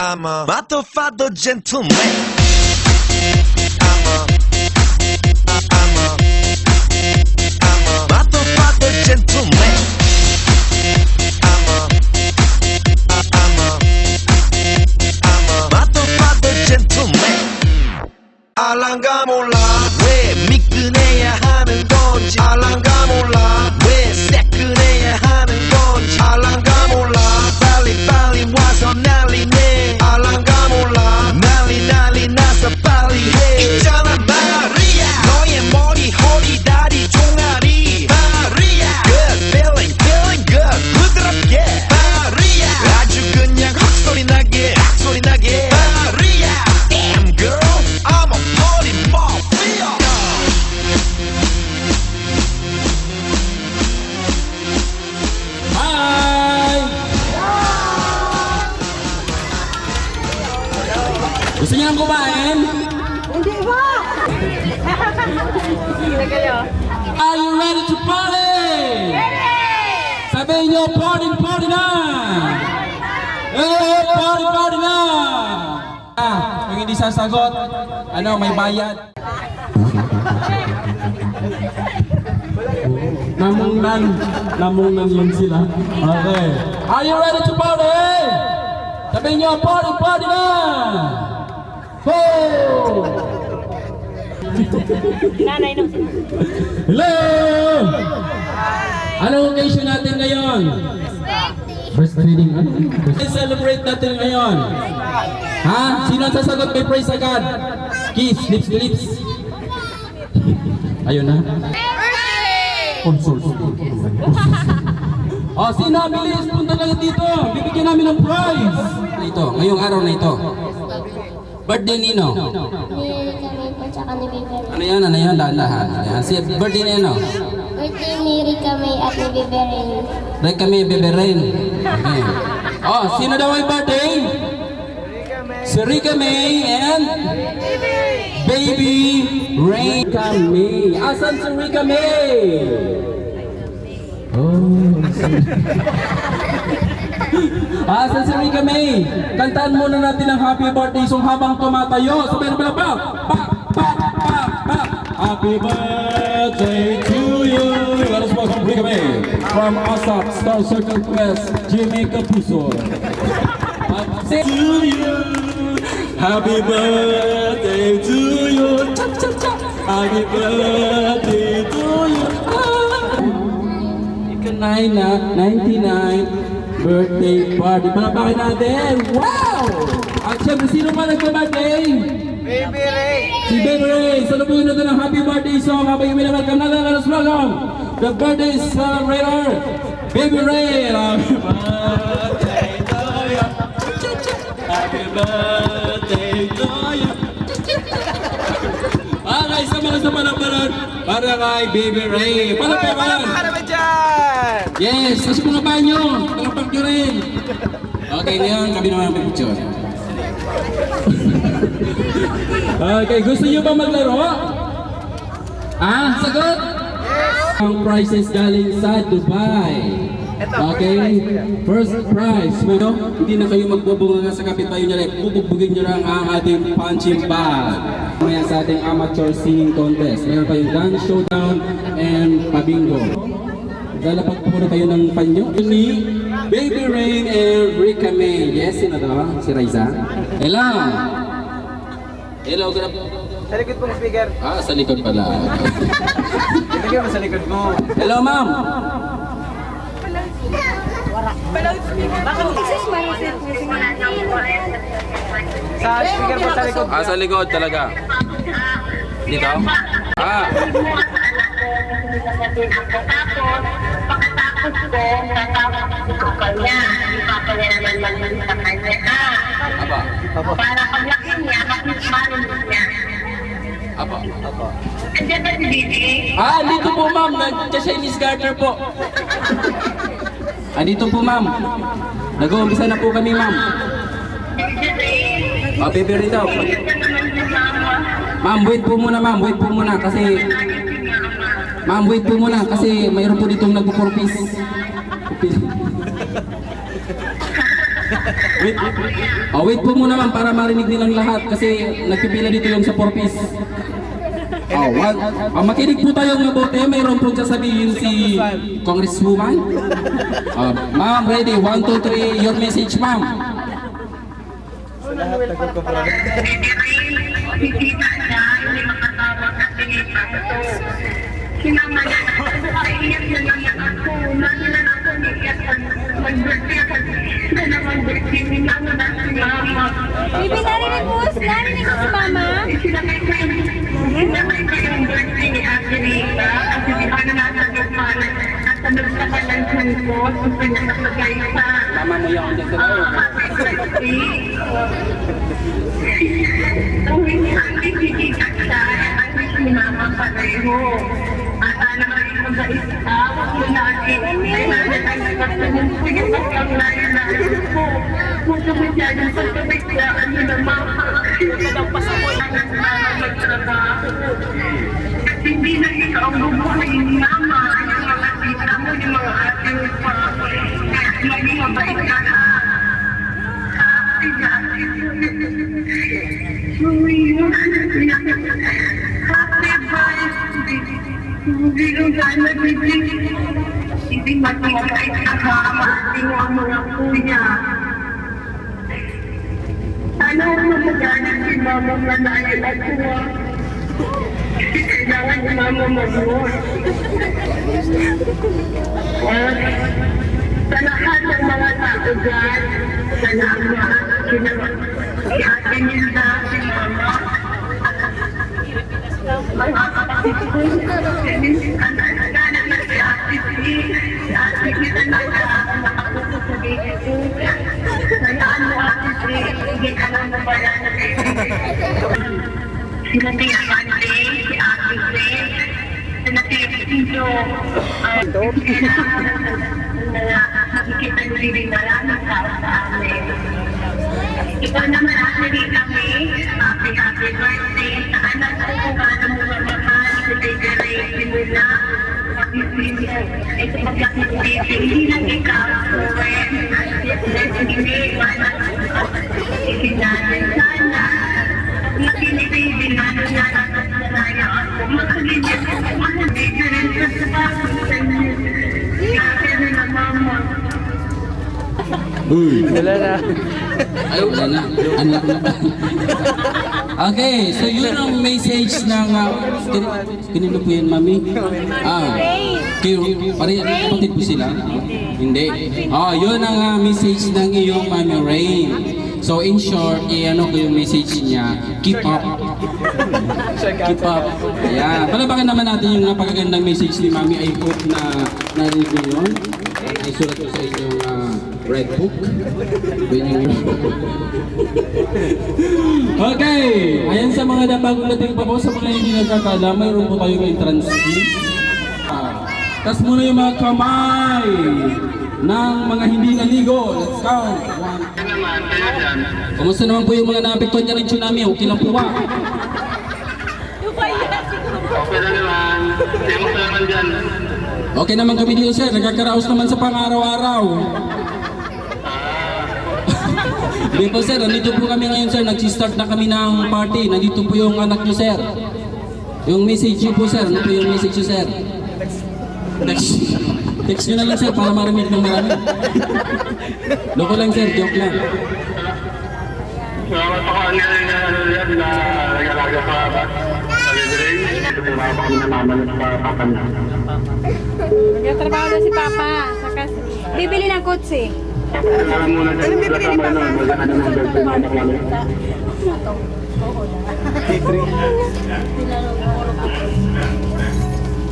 I'm a motherfucker gentleman. I'm a motherfucker gentleman. I'm a motherfucker gentleman. 알랑가 몰라 왜 미끈해야 하는 건지. 알랑가 몰라 왜 새끈해야 하는 건지. 알랑가 몰라 빨리 와서 난리네. 알랑가 몰라 난리 나서 빨리 해. 있잖아 마리아 너의 머리 허리 다리 종아리 마리아 Good feeling good 부드럽게 마리아 아주 그냥 헛소리 나게 마리아 Damn girl I'm a party mafia. Gusto niyo nang kumain? Hindi ba? Hindi kayo. Are you ready to party? Sabihin niyo, party na! Eh, party na! Kung hindi sasagot, may bayad. Namungnan yun sila. Okay. Are you ready to party? Sabihin niyo, party na! Ho! Nanay nung Hello! Anong occasion natin ngayon? Breastfeeding. Ano? Celebrate natin ngayon. Ha? Sino ang sasagot? May praise agad. Kiss, lips to lips. Ayun na. Oh, sino? Bilis, punta lang dito. Bibigyan namin ng prize. Ito, ngayong araw na ito. Birthday nino. Ni kami po tsaka ni Bebe. Ano yan? Lahat. Ayan. Si birthday ni ano? Birthday ni Rika May at ni Bebe Ren. Like kami, Bebe Rain. Okay. Oh, sino daw ay birthday? Si Rika May and Baby Rain. Rika May. Asan si Rika May? Oh. Asan si Rika May? Kantaan muna natin ang happy birthday song habang tumatayo. Sabihin mo pa. Happy birthday to you. Let us welcome Rika May from ASAP Star Circle Quest, Jamaica Puso. To you. Happy birthday to you. Happy birthday to you. Ikanay na 99 birthday party. Palapakin natin. Wow! At syempre, sino pa nagpa-birthday? Baby Ray. Si Baby Ray, salubuhin natin ang happy birthday song habang welcome natin. Let us welcome the birthday celebrator, Baby Ray. Happy birthday to you. Happy birthday to you. Okay, sa panapalan para kay Baby Ray. Panapalan. Para ba dyan? Yes, kasi kung napahan nyo, panapak nyo rin. Okay, ngayon kami naman may picture. Okay, gusto nyo ba maglaro? Sagot? Ang prizes galing sa Dubai. Okay, first prize. Hindi na kayo magbubunga sa kapitayo nyo rin. Bubugin nyo lang ang ating punching bag. Maya sa ating amateur singing contest. Meron pa yung dance showdown and pabingo. Lalapag po na kayo ng panyo. Ni Baby Rain and Rika May. Yes, sino daw? Si Raiza. Hello! Hello, good Sa likod pong speaker. sa likod pala. Ilagay mo sa likod mo. Hello, ma'am! Sa speaker po sa likod. Sa likod talaga. Dito? Tapos, pagkatapos ko, natapos ko kanya. Ipapalala naman sa kanya. Apa? Para paglaki niya, makikimanin niya. Apa? Andiyan ba si Bibi? Dito po, ma'am. Nag-Chinese garter po. Dito po, ma'am. Nag-uumpisa na po kami, ma'am. Baby Ray daw. Ma'am, wait po muna, ma'am. Wait po muna kasi... Ma'am, wait po muna kasi mayroon po ditong nagpo-purpose. Wait po muna ma'am para marinig nilang lahat kasi nagpipila dito yung sa 4-piece. Makinig po tayong mabuti. Mayroon pong sasabihin si Congresswoman. Ma'am, ready? 1, 2, 3, your message ma'am. Sa lahat nagkukumpulan. Nakikita niya, hindi makatawag at pinipasok. Sinama niya na ako, kaiyak na naman ako. Lagi na ako niyak mag-birthday ako. Hindi na mag-birthday, minamo na si mama. Bibi, narinig mo si mama? Sinamay ko yung birthday ni Ate Rita. Kasi di ba na nasa lupanan. Nasa nagkakalansan ko, kung pinasasagay sa... Tama mo yung dito daw. Kung hindi nakikita siya, at least ni mama pareho. At naman yung mag-aisa, wag mo natin. Ay, nananagpat na yung sige pa lang na yun ko. Kung sumisyadong pagkabigla, ano naman, yung pasamoy na magtrabaho. At hindi na ikaw ang bubuhay ni mama. Yung mga tita mo, yung mga ate mo pa. Maging mabait ka na. Happy birthday. Hindi ko sana bibig. Hindi matibay ka mama. Hindi mo ang mga kuya. Sana ako magagalit si mama manayan at kuwa. Kailangan si mama mag-work. Sa lahat ng mga tao dyan, salamat. Si Ate Nilda, si Mama. Mga kapatid ko, anak na si Ate P. Si Ate Kita na nakapuso sa baby ko. Sayaan mo Ate P. Sige ka lang na pala na baby. Sila si Amande, si Ate P. Sila si Tito. Nakikita nyo rin na lang ang tao sa amin. Ikaw naman actually kami, happy birthday sa anak ko kung paano mo mamahal, i-decorate mo na, ito pag-lakit hindi lang ikaw, hindi, wala, isinanay sana, nakinibigin na nanaya ako, makaligyan ako, makaligyan sa pagkakas kasi na mama. Wala na. Ay, wala na. Anak na. Okay, so yun ang message ng... kanino po yan, mami? Kayo, kapatid po sila? Hindi. Yun ang message ng iyong Mami Rain. So in short, ano ko yung message niya, keep up. Keep up. Ayan. Palabakan naman natin yung napakagandang message ni Mami. I hope na narinig niyo yun. Ay sulat ko sa inyong red book. Okay. Ayan sa mga napagong dating pa po, sa mga hindi nagkakala, mayroon po kayong entrance fee. Tas muna yung mga kamay ng mga hindi naligo. Let's count. 1. Kumusta naman po yung mga naapektuhan niya ng tsunami? Okay lang po ba? Okay na naman. Temos naman dyan. Okay naman kami dito sir. Nagkakaraos naman sa pang-araw-araw. Hindi po sir. Nandito po kami ngayon sir. Nag-start na kami ng party. Nandito po yung anak niyo sir. Yung message niyo po sir. Ano po yung message niyo sir? Text nyo na lang sir para maramit ng marami. Loko lang sir, joke lang. Salamat ako ang yan na nag-alaga pa ba? Sa libreng, tumama kami na mama sa papa niya. Nagtatrabaho na si Papa. Saka bibili ng kotse. Alam mo na dyan, wala ka mo na wala ka naman birthday na nakalala.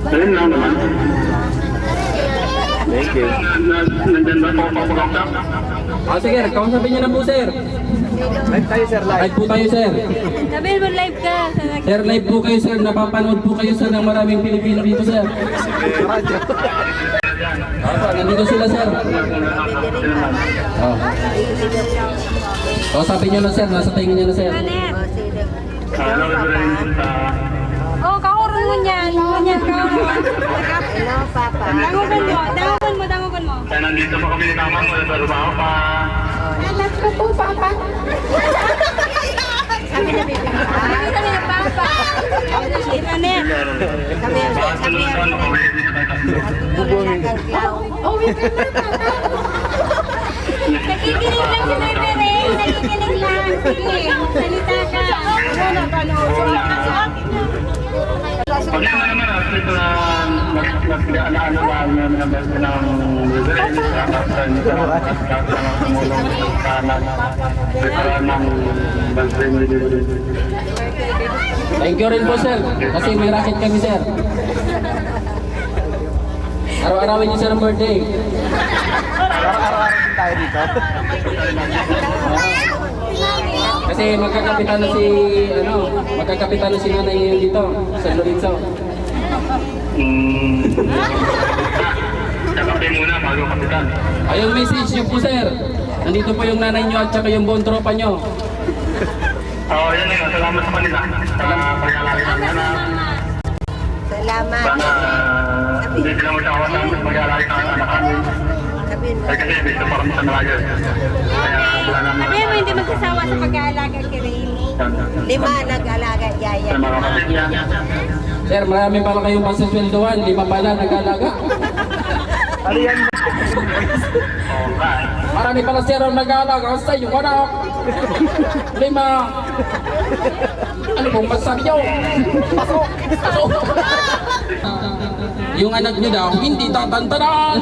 Ayun lang naman. Thank you. Nandyan ba po papagakta? Sige, kausapin niyo na po sir. Live tayo sir, live. Live po tayo sir. Sabihin mo live ka. Sir, live po kayo sir. Napapanood po kayo sir ng maraming Pilipino dito sir. Radyo. Nandito sila sir. Kausapin niyo na sir. Nasa tingin niyo na sir. Hello, libreng. Oh, kahurun mo niyan. Ganyan, kahurun. Hello, Papa. Dangugan mo. Kaya nandito pa kami ni Mama, wala sa trabaho pa. Anak ko po, Papa. Sabi na ni Papa. Oh, wait ka na, Papa. Nakikinig lang si Bebe Ray. Nakikinig lang. Sige, salita ka. Ano na, panood sa akin na. Pag naman naman, ito na nag-ano lang ng birthday ng Brazil, Thank you rin po sir, kasi may racket kami sir. Araw-arawin niyo sir ang birthday. Araw-araw din tayo dito. Kasi magkakapitan na si nanay ngayon dito sa Lorenzo. Kapatid muna, bago kapitan. Ayong message niyo po sir. Nandito po yung nanay niyo at saka yung buong tropa niyo. Oo, yan na. Salamat sa kanila. Sa pag-alala ng anak. Salamat. Sana hindi sila magkawasan sa pag-alala ng anak namin. Sabihin mo. Kasi gusto parang sa malayo. Kaya wala naman. Sabi mo, hindi magsasawa sa pag-aalaga kay Ray. 5 nag-alaga yaya. Sa mga kapatid niya. Sir, marami pala kayong pasasweldohan, 5 pala nag-alaga. Ano yan? Oo, right. Marami pala sir ang nag-alaga sa inyo, anak. 5. Ano pong masabi niyo? Pasok! Pasok! Yung anak niyo daw, hindi tatantanan.